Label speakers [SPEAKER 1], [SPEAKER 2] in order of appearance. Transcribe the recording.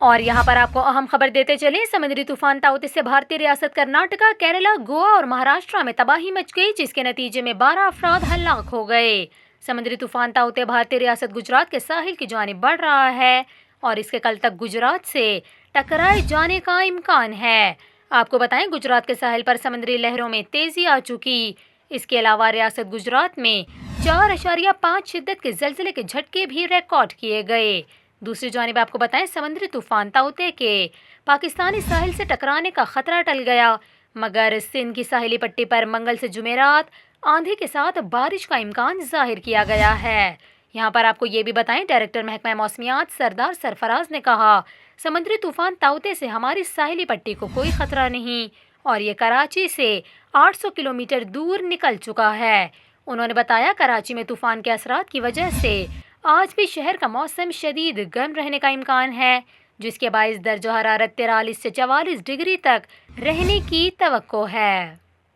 [SPEAKER 1] اور یہاں پر آپ کو اہم خبر دیتے چلیں، سمندری طوفان تاؤتے سے بھارتی ریاست کرناٹکا، کیرلا، گوا اور مہاراشٹرا میں تباہی مچ گئی، جس کے نتیجے میں 12 افراد ہلاک ہو گئے۔ سمندری طوفان تاؤتے بھارتی ریاست گجرات کے ساحل کی جانب بڑھ رہا ہے اور اس کے کل تک گجرات سے ٹکرائے جانے کا امکان ہے۔ آپ کو بتائیں، گجرات کے ساحل پر سمندری لہروں میں تیزی آ چکی۔ اس کے علاوہ ریاست گجرات میں 4.5 شدت کے زلزلے کے جھٹکے بھی ریکارڈ کیے گئے۔ دوسری جانب آپ کو بتائیں، سمندری طوفان تاؤتے کے پاکستانی ساحل سے ٹکرانے کا خطرہ ٹل گیا، مگر سندھ کی ساحلی پٹی پر منگل سے جمعرات آندھی کے ساتھ بارش کا امکان ظاہر کیا گیا ہے۔ یہاں پر آپ کو یہ بھی بتائیں، ڈائریکٹر محکمہ موسمیات سردار سرفراز نے کہا، سمندری طوفان تاؤتے سے ہماری ساحلی پٹی کو کوئی خطرہ نہیں اور یہ کراچی سے 800 کلومیٹر دور نکل چکا ہے۔ انہوں نے بتایا، کراچی میں طوفان کے اثرات کی وجہ سے آج بھی شہر کا موسم شدید گرم رہنے کا امکان ہے، جس کے باعث درجہ حرارت 43 سے 44 ڈگری تک رہنے کی توقع ہے۔